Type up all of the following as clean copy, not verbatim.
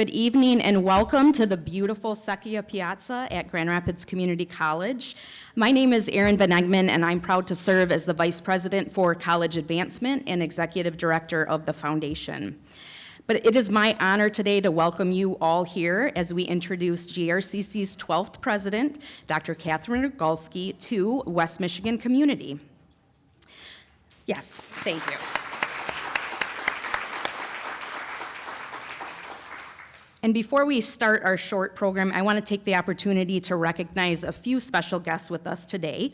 Good evening and welcome to the beautiful Secchia Piazza at Grand Rapids Community College. My name is Erin Van Egman and I'm proud to serve as the Vice President for College Advancement and Executive Director of the Foundation. But it is my honor today to welcome you all here as we introduce GRCC's 12th President, Dr. Kathryn Rogalski, to West Michigan community. Yes, thank you. And before we start our short program, I want to take the opportunity to recognize a few special guests with us today.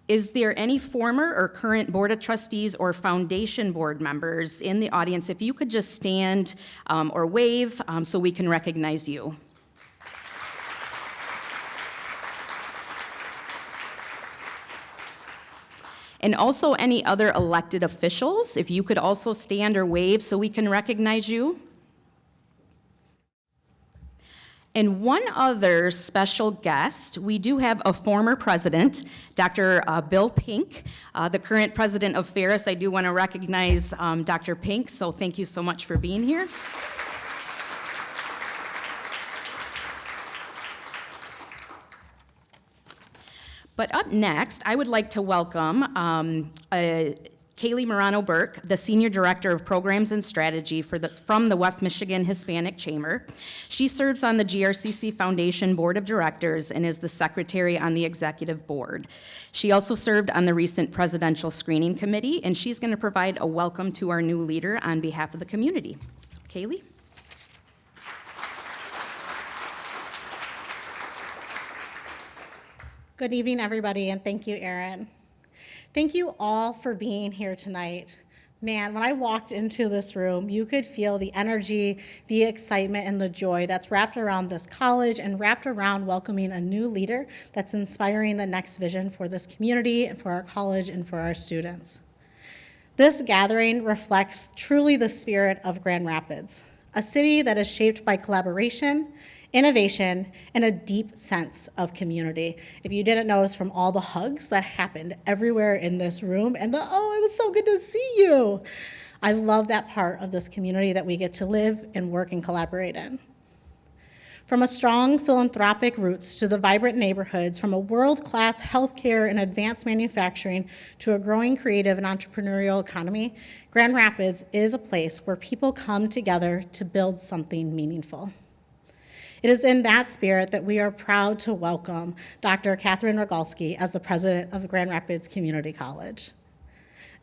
Is there any former or current Board of Trustees or Foundation Board members in the audience? If you could just stand or wave so we can recognize you. And also any other elected officials, if you could also stand or wave so we can recognize you. And one other special guest, we do have a former president, Dr. Bill Pink, the current president of Ferris. I do want to recognize Dr. Pink, so thank you so much for being here. But up next, I would like to welcome Kaylee Morano-Burke, the Senior Director of Programs and Strategy from the West Michigan Hispanic Chamber. She serves on the GRCC Foundation Board of Directors and is the Secretary on the Executive Board. She also served on the recent Presidential Screening Committee, and she's going to provide a welcome to our new leader on behalf of the community. So, Kaylee. Good evening, everybody, and thank you, Erin. Thank you all for being here tonight. Man, when I walked into this room, you could feel the energy, the excitement, and the joy that's wrapped around this college and wrapped around welcoming a new leader that's inspiring the next vision for this community and for our college and for our students. This gathering reflects truly the spirit of Grand Rapids, a city that is shaped by collaboration, innovation, and a deep sense of community. If you didn't notice from all the hugs that happened everywhere in this room and it was so good to see you. I love that part of this community that we get to live and work and collaborate in. From a strong philanthropic roots to the vibrant neighborhoods, from a world-class healthcare and advanced manufacturing to a growing creative and entrepreneurial economy, Grand Rapids is a place where people come together to build something meaningful. It is in that spirit that we are proud to welcome Dr. Kathryn Rogalski as the president of Grand Rapids Community College.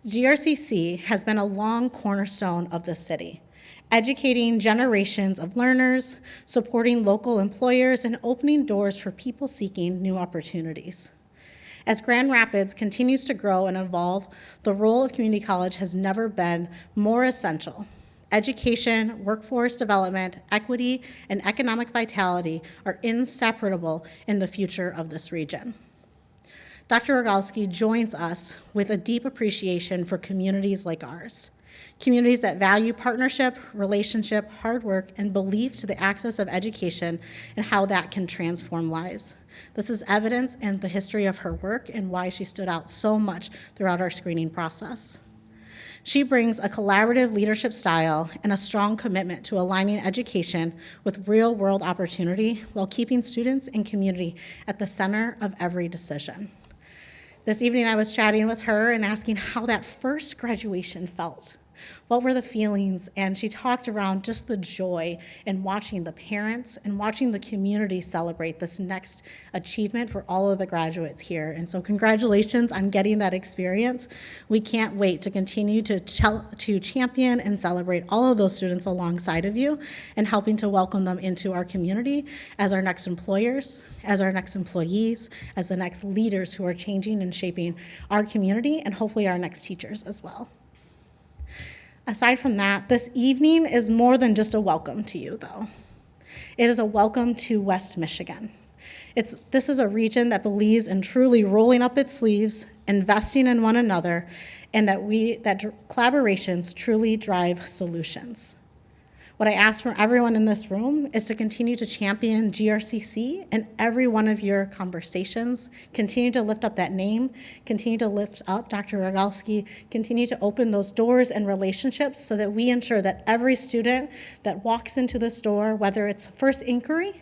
GRCC has been a long cornerstone of the city, educating generations of learners, supporting local employers, and opening doors for people seeking new opportunities. As Grand Rapids continues to grow and evolve, the role of community college has never been more essential. Education, workforce development, equity, and economic vitality are inseparable in the future of this region. Dr. Rogalski joins us with a deep appreciation for communities like ours, communities that value partnership, relationship, hard work, and belief to the access of education and how that can transform lives. This is evidence in the history of her work and why she stood out so much throughout our screening process. She brings a collaborative leadership style and a strong commitment to aligning education with real-world opportunity while keeping students and community at the center of every decision. This evening I was chatting with her and asking how that first graduation felt. What were the feelings? And she talked around just the joy in watching the parents and watching the community celebrate this next achievement for all of the graduates here. And so congratulations on getting that experience. We can't wait to continue to champion and celebrate all of those students alongside of you and helping to welcome them into our community as our next employers, as our next employees, as the next leaders who are changing and shaping our community and hopefully our next teachers as well. Aside from that, this evening is more than just a welcome to you, though. It is a welcome to West Michigan. This is a region that believes in truly rolling up its sleeves, investing in one another, and that collaborations truly drive solutions. What I ask from everyone in this room is to continue to champion GRCC in every one of your conversations. Continue to lift up that name. Continue to lift up Dr. Rogalski. Continue to open those doors and relationships so that we ensure that every student that walks into this door, whether it's first inquiry,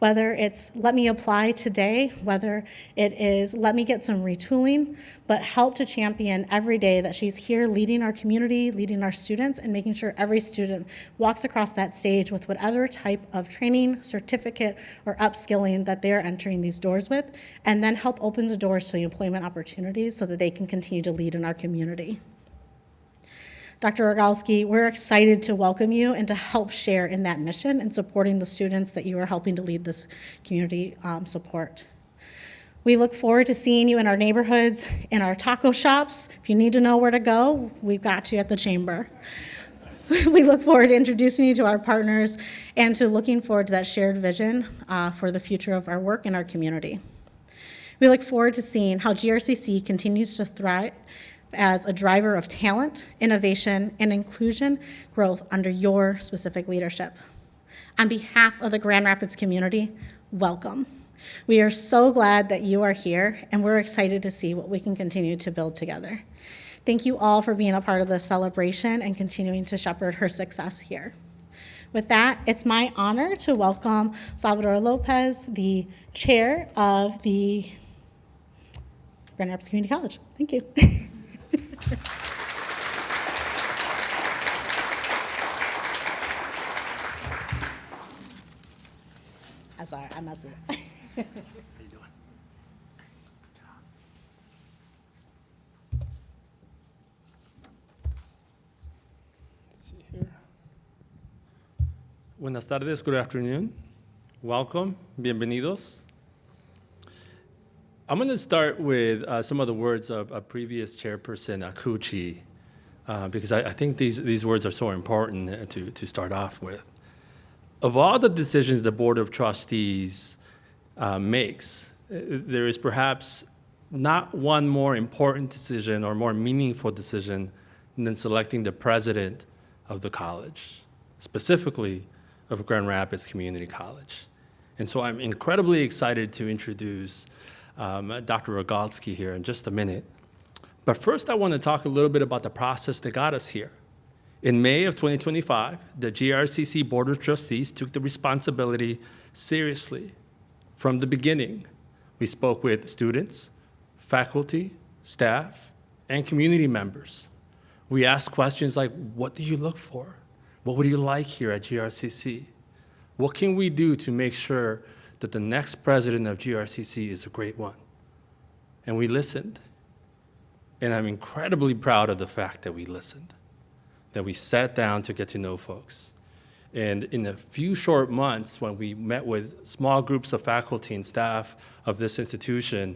whether it's let me apply today, whether it is let me get some retooling, but help to champion every day that she's here leading our community, leading our students, and making sure every student walks across that stage with whatever type of training, certificate, or upskilling that they're entering these doors with, and then help open the doors to employment opportunities so that they can continue to lead in our community. Dr. Rogalski, we're excited to welcome you and to help share in that mission and supporting the students that you are helping to lead this community support. We look forward to seeing you in our neighborhoods, in our taco shops. If you need to know where to go, we've got you at the chamber. We look forward to introducing you to our partners and to looking forward to that shared vision for the future of our work in our community. We look forward to seeing how GRCC continues to thrive as a driver of talent, innovation, and inclusion growth under your specific leadership. On behalf of the Grand Rapids community, welcome. We are so glad that you are here, and we're excited to see what we can continue to build together. Thank you all for being a part of this celebration and continuing to shepherd her success here. With that, it's my honor to welcome Salvador Lopez, the chair of the Grand Rapids Community College. Thank you. I'm sorry, I messed it up. How you doing? Let's see here. Buenas tardes, good afternoon. Welcome, bienvenidos. I'm going to start with some of the words of a previous chairperson, Akuchi, because I think these words are so important to start off with. Of all the decisions the Board of Trustees makes, there is perhaps not one more important decision or more meaningful decision than selecting the president of the college, specifically of Grand Rapids Community College. And so I'm incredibly excited to introduce Dr. Rogalski here in just a minute. But first, I want to talk a little bit about the process that got us here. In May of 2025, the GRCC Board of Trustees took the responsibility seriously. From the beginning, we spoke with students, faculty, staff, and community members. We asked questions like, what do you look for? What would you like here at GRCC? What can we do to make sure that the next president of GRCC is a great one? And we listened. And I'm incredibly proud of the fact that we listened, that we sat down to get to know folks. And in a few short months, when we met with small groups of faculty and staff of this institution,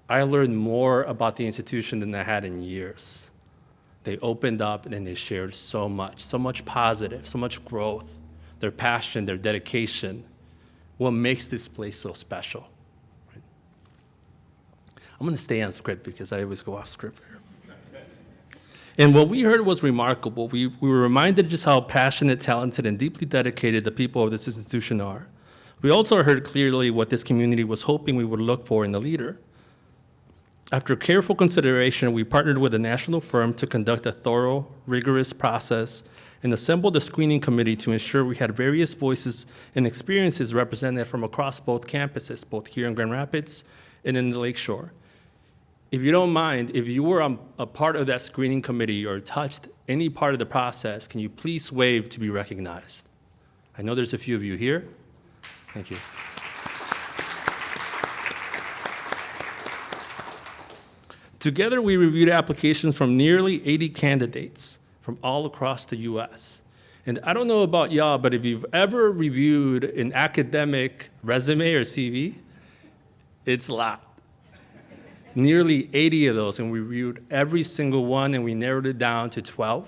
I learned more about the institution than I had in years. They opened up and they shared so much positive, so much growth, their passion, their dedication, what makes this place so special. Right? I'm going to stay on script because I always go off script here. And what we heard was remarkable. We were reminded just how passionate, talented, and deeply dedicated the people of this institution are. We also heard clearly what this community was hoping we would look for in a leader. After careful consideration, we partnered with a national firm to conduct a thorough, rigorous process and assembled a screening committee to ensure we had various voices and experiences represented from across both campuses, both here in Grand Rapids and in the Lakeshore. If you don't mind, if you were a part of that screening committee or touched any part of the process, can you please wave to be recognized? I know there's a few of you here. Thank you. Together, we reviewed applications from nearly 80 candidates from all across the US. And I don't know about y'all, but if you've ever reviewed an academic resume or CV, it's a lot. Nearly 80 of those, and we reviewed every single one, and we narrowed it down to 12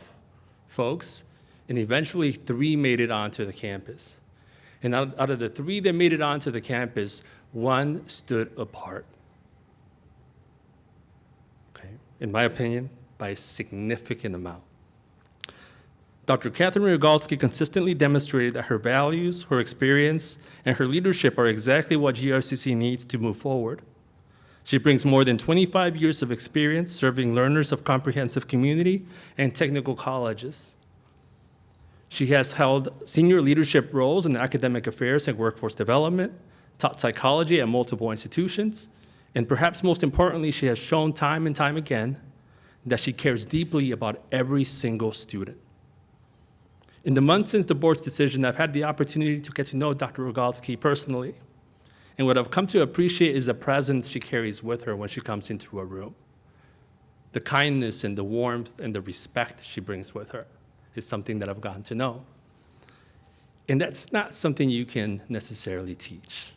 folks, and eventually 3 made it onto the campus. And out of the 3 that made it onto the campus, 1 stood apart. Okay, in my opinion, by a significant amount. Dr. Kathryn Rogalski consistently demonstrated that her values, her experience, and her leadership are exactly what GRCC needs to move forward. She brings more than 25 years of experience serving learners of comprehensive community and technical colleges. She has held senior leadership roles in academic affairs and workforce development, taught psychology at multiple institutions, and perhaps most importantly, she has shown time and time again that she cares deeply about every single student. In the months since the board's decision, I've had the opportunity to get to know Dr. Rogalski personally. And what I've come to appreciate is the presence she carries with her when she comes into a room. The kindness and the warmth and the respect she brings with her is something that I've gotten to know. And that's not something you can necessarily teach.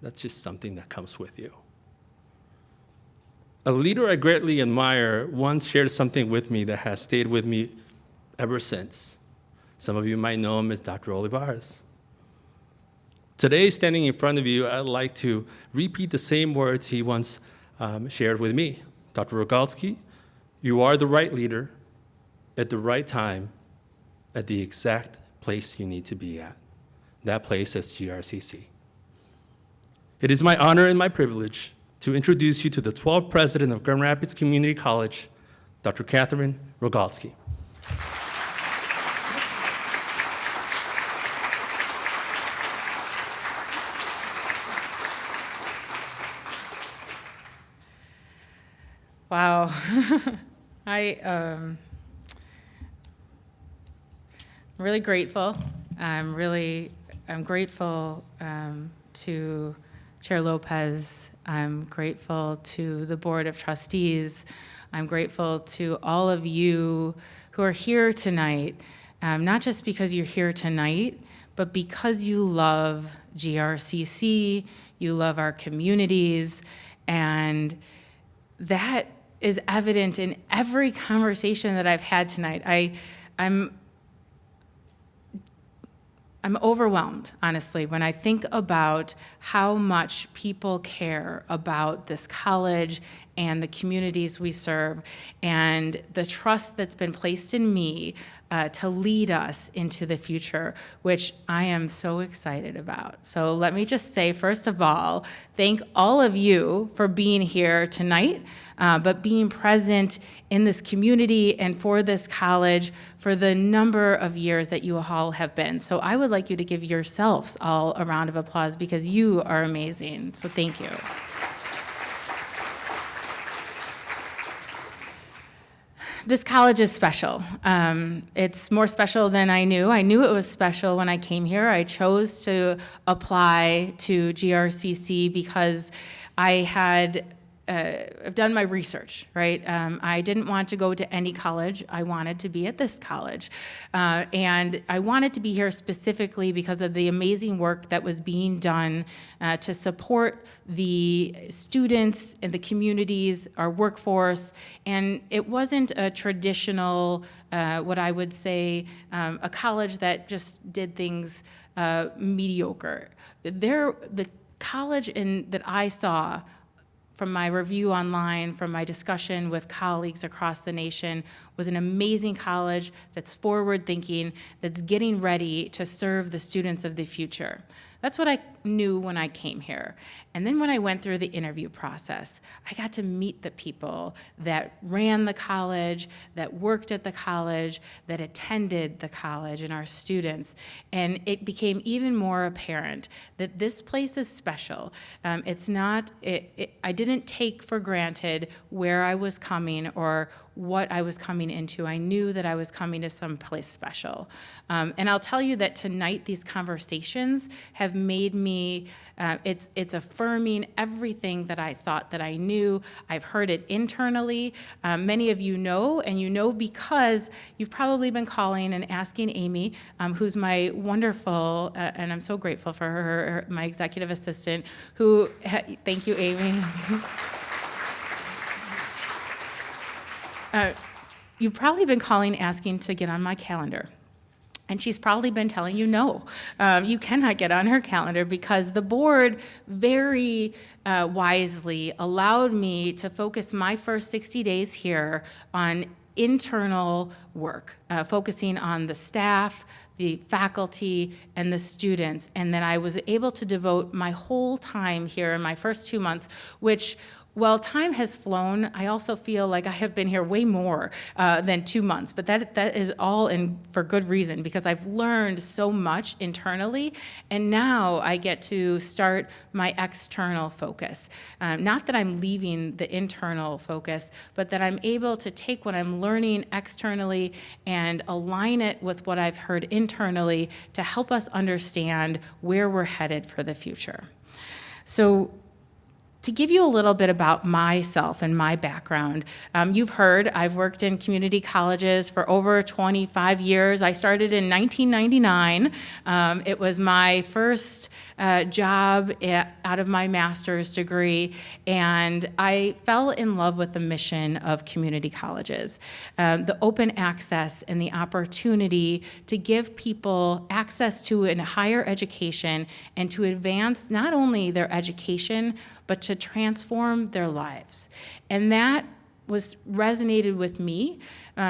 That's just something that comes with you. A leader I greatly admire once shared something with me that has stayed with me ever since. Some of you might know him as Dr. Olivares. Today, standing in front of you, I'd like to repeat the same words he once shared with me. Dr. Rogalski, you are the right leader at the right time at the exact place you need to be at. That place is GRCC. It is my honor and my privilege to introduce you to the 12th president of Grand Rapids Community College, Dr. Kathryn Rogalski. Wow. I'm really grateful. I'm grateful to Chair Lopez. I'm grateful to the Board of Trustees. I'm grateful to all of you who are here tonight, not just because you're here tonight, but because you love GRCC, you love our communities, and that is evident in every conversation that I've had tonight. I'm overwhelmed, honestly, when I think about how much people care about this college and the communities we serve, and the trust that's been placed in me to lead us into the future, which I am so excited about. So let me just say, first of all, thank all of you for being here tonight, but being present in this community and for this college for the number of years that you all have been. So I would like you to give yourselves all a round of applause because you are amazing. So thank you. This college is special. It's more special than I knew. I knew it was special when I came here. I chose to apply to GRCC because I've done my research, right? I didn't want to go to any college. I wanted to be at this college. And I wanted to be here specifically because of the amazing work that was being done to support the students and the communities, our workforce. And it wasn't a traditional, what I would say, a college that just did things mediocre. The college that I saw from my review online, from my discussion with colleagues across the nation, was an amazing college that's forward-thinking, that's getting ready to serve the students of the future. That's what I knew when I came here. And then when I went through the interview process, I got to meet the people that ran the college, that worked at the college, that attended the college, and our students. And it became even more apparent that this place is special. I didn't take for granted where I was coming or what I was coming into. I knew that I was coming to some place special. And I'll tell you that tonight, these conversations have made me, it's affirming everything that I thought that I knew. I've heard it internally. Many of you know, and you know because you've probably been calling and asking Amy, who's my wonderful, and I'm so grateful for her, my executive assistant, thank you, Amy. You've probably been calling asking to get on my calendar. And she's probably been telling you no, you cannot get on her calendar because the board very wisely allowed me to focus my first 60 days here on internal work, focusing on the staff, the faculty, and the students. And then I was able to devote my whole time here in my first 2 months, which, while time has flown, I also feel like I have been here way more than 2 months. But that is all for good reason, because I've learned so much internally, and now I get to start my external focus. Not that I'm leaving the internal focus, but that I'm able to take what I'm learning externally and align it with what I've heard internally to help us understand where we're headed for the future. So, to give you a little bit about myself and my background, you've heard I've worked in community colleges for over 25 years. I started in 1999. It was my first job out of my master's degree, and I fell in love with the mission of community colleges, the open access and the opportunity to give people access to a higher education and to advance not only their education, but to transform their lives. And that resonated with me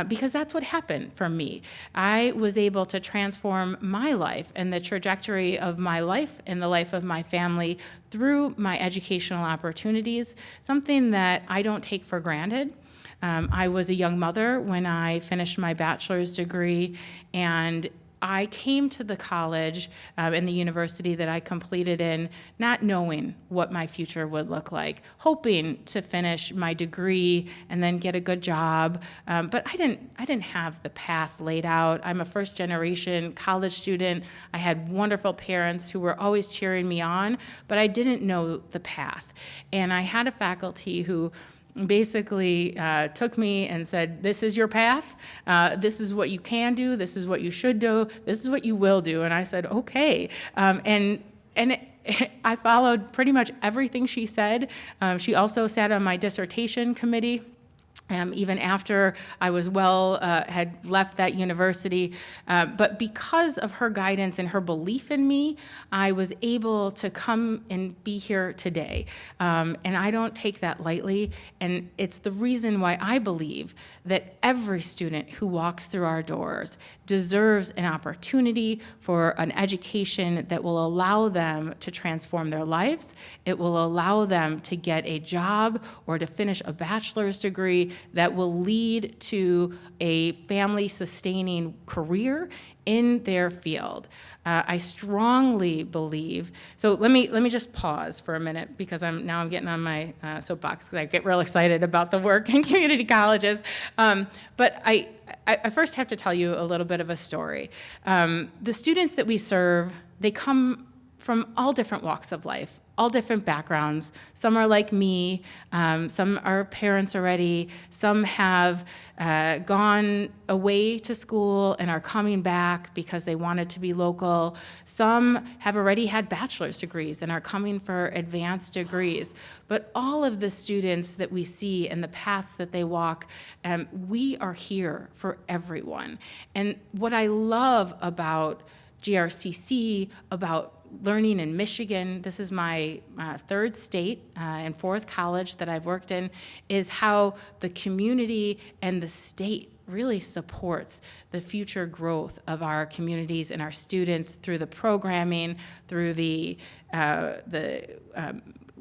because that's what happened for me. I was able to transform my life and the trajectory of my life and the life of my family through my educational opportunities, something that I don't take for granted. I was a young mother when I finished my bachelor's degree, and I came to the college and the university that I completed in not knowing what my future would look like, hoping to finish my degree and then get a good job. But I didn't have the path laid out. I'm a first-generation college student. I had wonderful parents who were always cheering me on, but I didn't know the path. And I had a faculty who basically took me and said, this is your path, this is what you can do, this is what you should do, this is what you will do. And I said, okay. I followed pretty much everything she said. She also sat on my dissertation committee. Even after I was had left that university. But because of her guidance and her belief in me, I was able to come and be here today. And I don't take that lightly. And it's the reason why I believe that every student who walks through our doors deserves an opportunity for an education that will allow them to transform their lives. It will allow them to get a job or to finish a bachelor's degree that will lead to a family-sustaining career in their field. I strongly believe. So let me just pause for a minute, because I'm getting on my soapbox because I get real excited about the work in community colleges. But I first have to tell you a little bit of a story. The students that we serve, they come from all different walks of life, all different backgrounds. Some are like me, some are parents already, some have gone away to school and are coming back because they wanted to be local. Some have already had bachelor's degrees and are coming for advanced degrees. But all of the students that we see and the paths that they walk, we are here for everyone. And what I love about GRCC, about learning in Michigan, this is my third state and fourth college that I've worked in, is how the community and the state really supports the future growth of our communities and our students through the programming, through the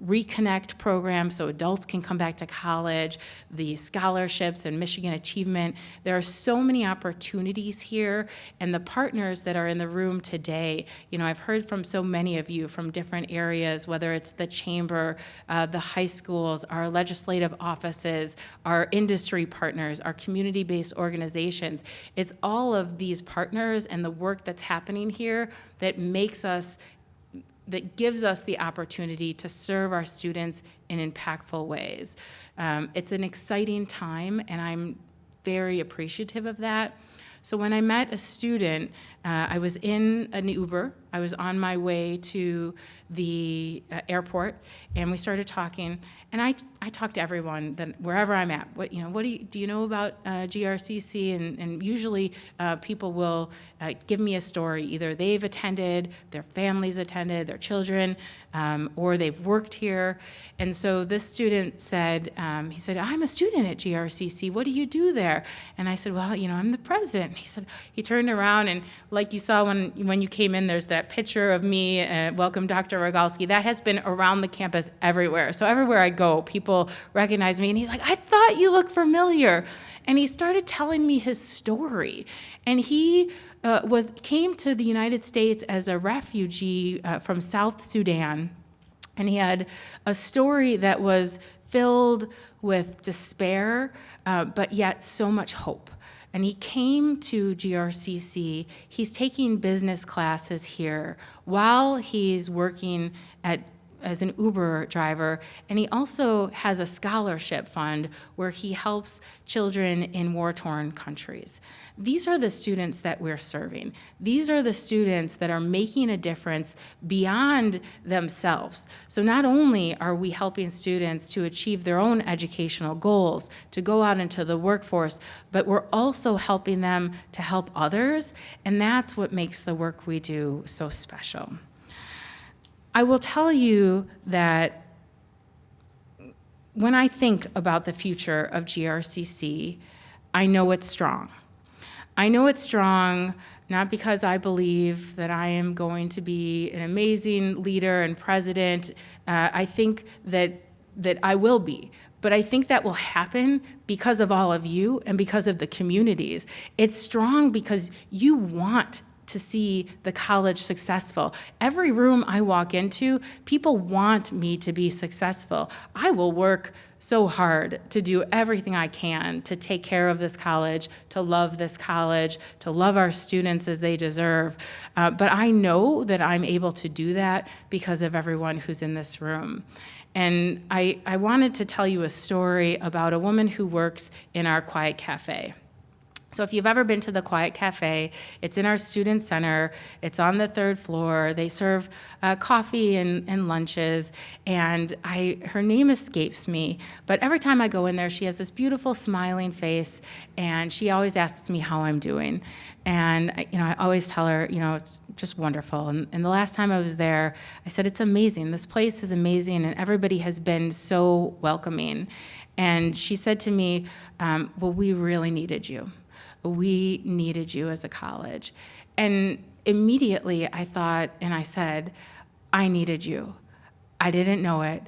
Reconnect program so adults can come back to college, the scholarships and Michigan Achievement. There are so many opportunities here, and the partners that are in the room today, I've heard from so many of you from different areas, whether it's the chamber, the high schools, our legislative offices, our industry partners, our community-based organizations. It's all of these partners and the work that's happening here that gives us the opportunity to serve our students in impactful ways. It's an exciting time, and I'm very appreciative of that. So when I met a student I was in an Uber. I was on my way to the airport, and we started talking. And I talk to everyone that wherever I'm at. What do you know about GRCC? And usually people will give me a story. Either they've attended, their families attended, their children, or they've worked here. And so this student said, he said, I'm a student at GRCC. What do you do there? And I said, well, I'm the president. He turned around, and like you saw when you came in, there's that picture of me, welcome Dr. Rogalski. That has been around the campus everywhere. So everywhere I go, people recognize me, and he's like, I thought you looked familiar. And he started telling me his story. And he came to the United States as a refugee from South Sudan. And he had a story that was filled with despair, but yet so much hope. And he came to GRCC. He's taking business classes here while he's working as an Uber driver, and he also has a scholarship fund where he helps children in war-torn countries. These are the students that we're serving. These are the students that are making a difference beyond themselves. So not only are we helping students to achieve their own educational goals, to go out into the workforce, but we're also helping them to help others, and that's what makes the work we do so special. I will tell you that when I think about the future of GRCC, I know it's strong. I know it's strong not because I believe that I am going to be an amazing leader and president. I think that I will be. But I think that will happen because of all of you and because of the communities. It's strong because you want to see the college successful. Every room I walk into, people want me to be successful. I will work so hard to do everything I can to take care of this college, to love this college, to love our students as they deserve. But I know that I'm able to do that because of everyone who's in this room. And I wanted to tell you a story about a woman who works in our Quiet Cafe. So if you've ever been to the Quiet Cafe, it's in our student center. It's on the 3rd floor. They serve coffee and lunches, and her name escapes me. But every time I go in there, she has this beautiful smiling face, and she always asks me how I'm doing. And I always tell her, it's just wonderful. And the last time I was there, I said, it's amazing. This place is amazing, and everybody has been so welcoming. And she said to me, well, we really needed you. We needed you as a college. And immediately I thought, and I said, I needed you. I didn't know it.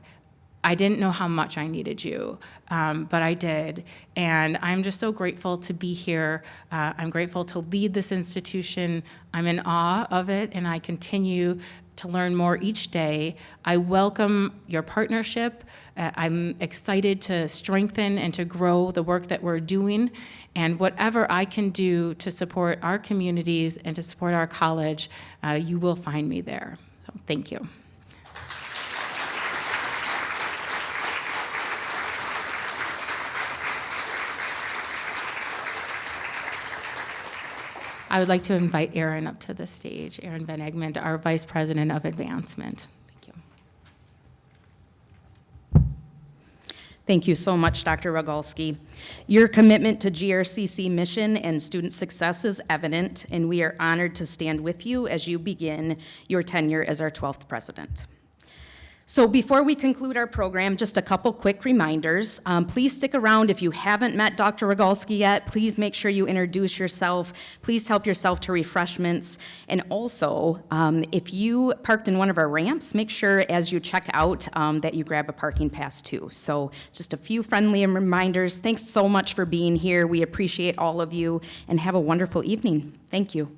I didn't know how much I needed you, but I did. And I'm just so grateful to be here. I'm grateful to lead this institution. I'm in awe of it, and I continue to learn more each day. I welcome your partnership. I'm excited to strengthen and to grow the work that we're doing. And whatever I can do to support our communities and to support our college, you will find me there. So thank you. I would like to invite Erin up to the stage, Erin Van Egmond, our Vice President of Advancement. Thank you. Thank you so much, Dr. Rogalski. Your commitment to GRCC mission and student success is evident, and we are honored to stand with you as you begin your tenure as our 12th president. So before we conclude our program, just a couple quick reminders. Please stick around. If you haven't met Dr. Rogalski yet, please make sure you introduce yourself. Please help yourself to refreshments. And also, if you parked in one of our ramps, make sure as you check out that you grab a parking pass too. So just a few friendly reminders. Thanks so much for being here. We appreciate all of you, and have a wonderful evening. Thank you.